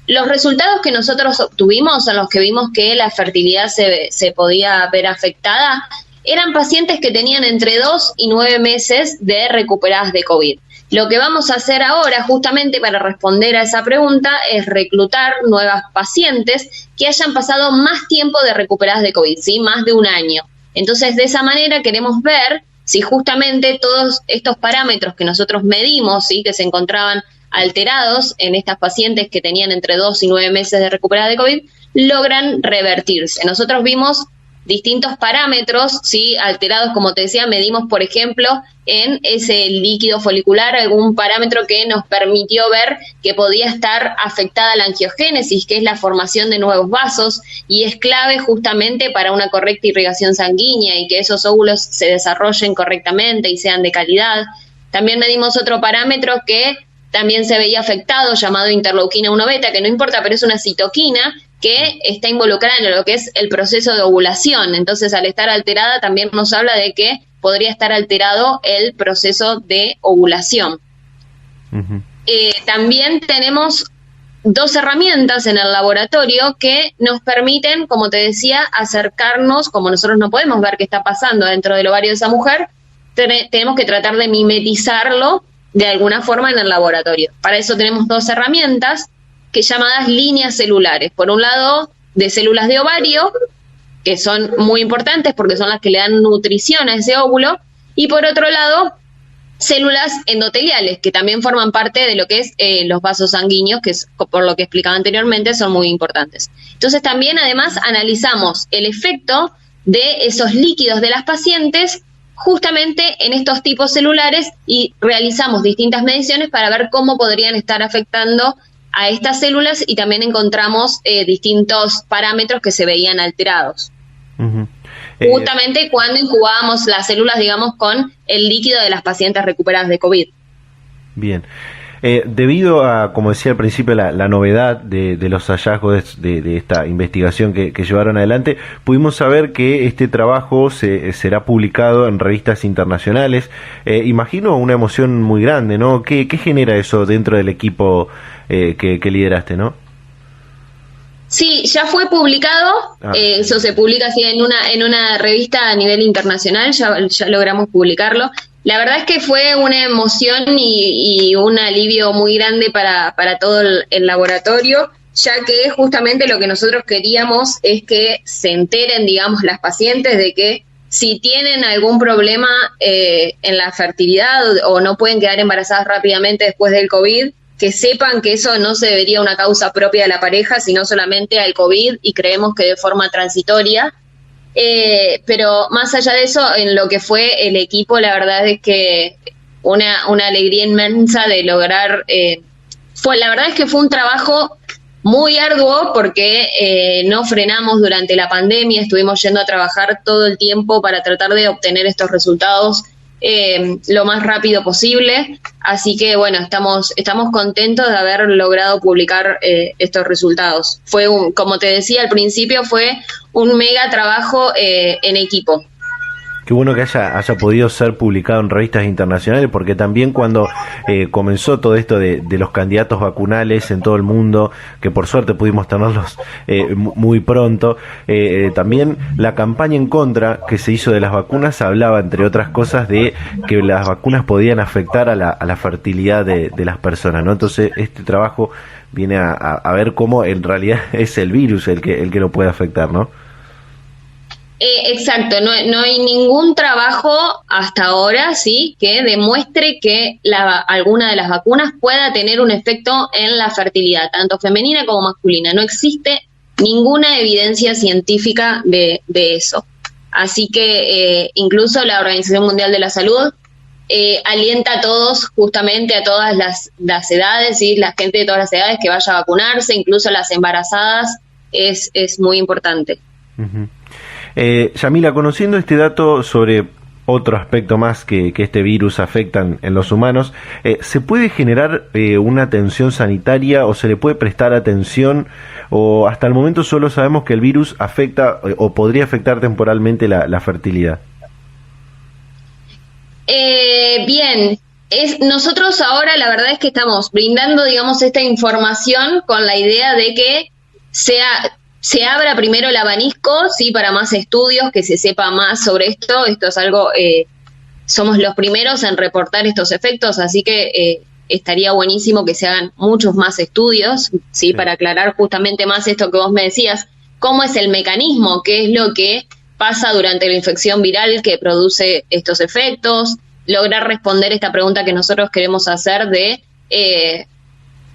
los resultados que nosotros obtuvimos en los que vimos que la fertilidad se podía ver afectada, eran pacientes que tenían entre 2 y 9 meses de recuperadas de COVID. Lo que vamos a hacer ahora, justamente para responder a esa pregunta, es reclutar nuevas pacientes que hayan pasado más tiempo de recuperadas de COVID, ¿sí? Más de un año. Entonces, de esa manera queremos ver si justamente todos estos parámetros que nosotros medimos, ¿sí?, que se encontraban alterados en estas pacientes que tenían entre 2 y 9 meses de recuperadas de COVID, logran revertirse. Nosotros vimos distintos parámetros, ¿sí?, alterados, como te decía, medimos, por ejemplo, en ese líquido folicular algún parámetro que nos permitió ver que podía estar afectada la angiogénesis, que es la formación de nuevos vasos, y es clave justamente para una correcta irrigación sanguínea y que esos óvulos se desarrollen correctamente y sean de calidad. También medimos otro parámetro que también se veía afectado, llamado interleuquina 1 beta, que no importa, pero es una citoquina que está involucrada en lo que es el proceso de ovulación. Entonces, al estar alterada, también nos habla de que podría estar alterado el proceso de ovulación. Uh-huh. También tenemos 2 herramientas en el laboratorio que nos permiten, como te decía, acercarnos, como nosotros no podemos ver qué está pasando dentro del ovario de esa mujer, tenemos que tratar de mimetizarlo de alguna forma en el laboratorio. Para eso tenemos 2 herramientas que llamadas líneas celulares. Por un lado, de células de ovario, que son muy importantes porque son las que le dan nutrición a ese óvulo, y por otro lado, células endoteliales, que también forman parte de lo que es los vasos sanguíneos, que es, por lo que explicaba anteriormente, son muy importantes. Entonces también, además, analizamos el efecto de esos líquidos de las pacientes justamente en estos tipos celulares y realizamos distintas mediciones para ver cómo podrían estar afectando a estas células, y también encontramos distintos parámetros que se veían alterados. Uh-huh. Justamente cuando incubábamos las células, digamos, con el líquido de las pacientes recuperadas de COVID. Bien. Debido a, como decía al principio, la novedad de los hallazgos de esta investigación que llevaron adelante, pudimos saber que este trabajo será publicado en revistas internacionales. Imagino una emoción muy grande, ¿no? ¿Qué genera eso dentro del equipo que lideraste, no? Sí, ya fue publicado, eso se publica así en una revista a nivel internacional, ya logramos publicarlo. La verdad es que fue una emoción y un alivio muy grande para todo el laboratorio, ya que justamente lo que nosotros queríamos es que se enteren, digamos, las pacientes de que si tienen algún problema en la fertilidad o no pueden quedar embarazadas rápidamente después del COVID, que sepan que eso no se debería a una causa propia de la pareja, sino solamente al COVID, y creemos que de forma transitoria. Pero más allá de eso, en lo que fue el equipo, la verdad es que una alegría inmensa de lograr, la verdad es que fue un trabajo muy arduo porque no frenamos durante la pandemia, estuvimos yendo a trabajar todo el tiempo para tratar de obtener estos resultados lo más rápido posible, así que bueno, estamos contentos de haber logrado publicar estos resultados. Fue como te decía al principio, fue un mega trabajo en equipo. Qué bueno que haya podido ser publicado en revistas internacionales, porque también cuando comenzó todo esto de los candidatos vacunales en todo el mundo, que por suerte pudimos tenerlos muy pronto, también la campaña en contra que se hizo de las vacunas hablaba, entre otras cosas, de que las vacunas podían afectar a la fertilidad de las personas, ¿no? Entonces este trabajo viene a ver cómo en realidad es el virus el que lo puede afectar, ¿no? Exacto, no hay ningún trabajo hasta ahora, sí, que demuestre que alguna de las vacunas pueda tener un efecto en la fertilidad, tanto femenina como masculina. No existe ninguna evidencia científica de eso. Así que incluso la Organización Mundial de la Salud alienta a todos, justamente a todas las edades, y la gente de todas las edades que vaya a vacunarse, incluso las embarazadas, es muy importante. Uh-huh. Yamila, conociendo este dato sobre otro aspecto más que este virus afecta en los humanos, ¿se puede generar una atención sanitaria o se le puede prestar atención, o hasta el momento solo sabemos que el virus afecta o podría afectar temporalmente la fertilidad? Bien, nosotros ahora la verdad es que estamos brindando, digamos, esta información con la idea de que se abra primero el abanico, sí, para más estudios, que se sepa más sobre esto. Esto es algo, somos los primeros en reportar estos efectos, así que estaría buenísimo que se hagan muchos más estudios, sí, para aclarar justamente más esto que vos me decías, cómo es el mecanismo, qué es lo que pasa durante la infección viral que produce estos efectos, lograr responder esta pregunta que nosotros queremos hacer de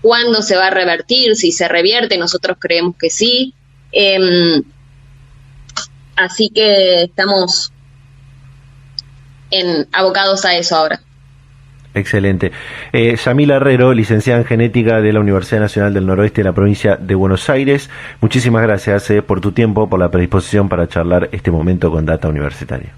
cuándo se va a revertir, si se revierte. Nosotros creemos que sí. Así que estamos abocados a eso ahora. Excelente. Yamila Herrero, licenciada en genética de la Universidad Nacional del Noroeste de la provincia de Buenos Aires, muchísimas gracias por tu tiempo, por la predisposición para charlar este momento con Data Universitaria.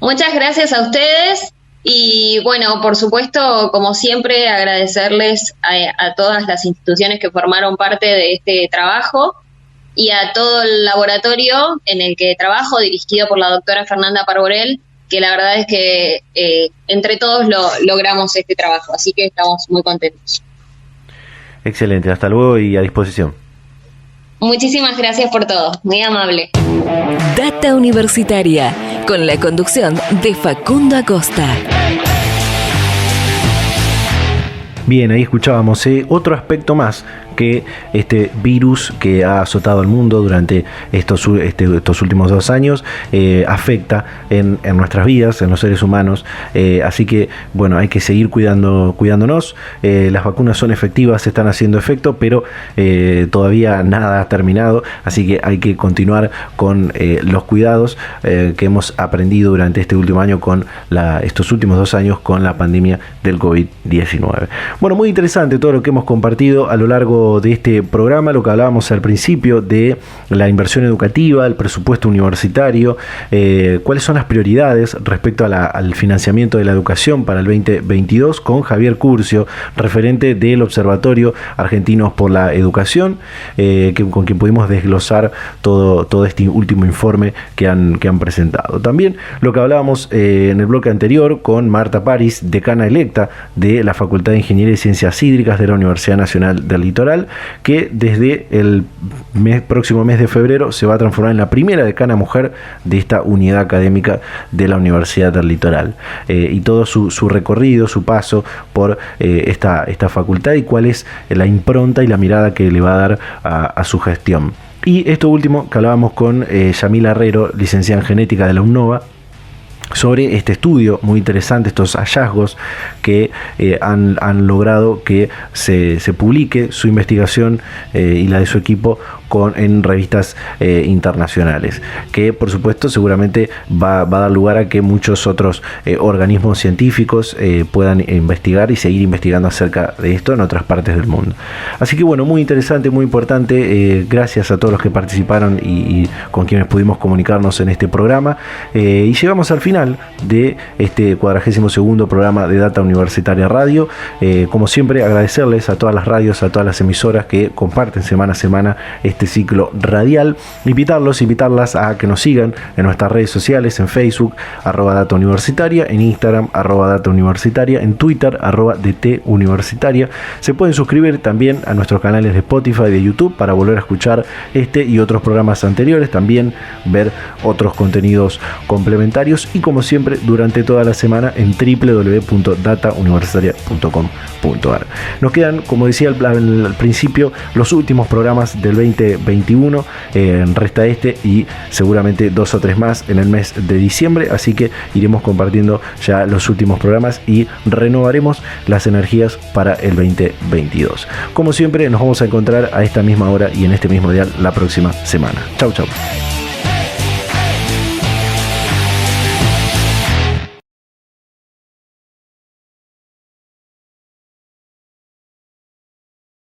Muchas gracias a ustedes y bueno, por supuesto, como siempre, agradecerles a todas las instituciones que formaron parte de este trabajo y a todo el laboratorio en el que trabajo, dirigido por la doctora Fernanda Parborel, que la verdad es que entre todos logramos este trabajo, así que estamos muy contentos. Excelente, hasta luego y a disposición. Muchísimas gracias por todo, muy amable. Data Universitaria, con la conducción de Facundo Acosta. Bien, ahí escuchábamos otro aspecto más que este virus que ha azotado al mundo durante estos últimos 2 años afecta en nuestras vidas, en los seres humanos, así que bueno, hay que seguir cuidándonos. Las vacunas son efectivas, están haciendo efecto, pero todavía nada ha terminado, así que hay que continuar con los cuidados que hemos aprendido durante este último año estos últimos 2 años con la pandemia del COVID-19. Bueno, muy interesante todo lo que hemos compartido a lo largo de este programa, lo que hablábamos al principio de la inversión educativa, el presupuesto universitario, cuáles son las prioridades respecto al financiamiento de la educación para el 2022, con Javier Curcio, referente del Observatorio Argentinos por la Educación, con quien pudimos desglosar todo este último informe que han presentado. También lo que hablábamos en el bloque anterior con Marta París, decana electa de la Facultad de Ingeniería y Ciencias Hídricas de la Universidad Nacional del Litoral, que desde el próximo mes de febrero se va a transformar en la primera decana mujer de esta unidad académica de la Universidad del Litoral, y todo su recorrido, su paso por esta facultad y cuál es la impronta y la mirada que le va a dar a su gestión. Y esto último que hablábamos con Yamila Herrero, licenciada en genética de la UNOVA, sobre este estudio muy interesante, estos hallazgos que han logrado que se publique su investigación y la de su equipo en revistas internacionales, que por supuesto seguramente va a dar lugar a que muchos otros organismos científicos puedan investigar y seguir investigando acerca de esto en otras partes del mundo. Así que bueno, muy interesante, muy importante. Gracias a todos los que participaron y con quienes pudimos comunicarnos en este programa, y llegamos al final de este 42º programa de Data Universitaria Radio. Como siempre, agradecerles a todas las radios, a todas las emisoras que comparten semana a semana este este ciclo radial. Invitarlas a que nos sigan en nuestras redes sociales, en Facebook, @datauniversitaria, en Instagram, @datauniversitaria, en Twitter, @DTuniversitaria. Se pueden suscribir también a nuestros canales de Spotify y de YouTube para volver a escuchar este y otros programas anteriores, también ver otros contenidos complementarios y como siempre durante toda la semana en www.datauniversitaria.com.ar. Nos quedan, como decía al principio, los últimos programas del 2021, resta este y seguramente 2 o 3 más en el mes de diciembre, así que iremos compartiendo ya los últimos programas y renovaremos las energías para el 2022. Como siempre, nos vamos a encontrar a esta misma hora y en este mismo dial la próxima semana. Chau, chau.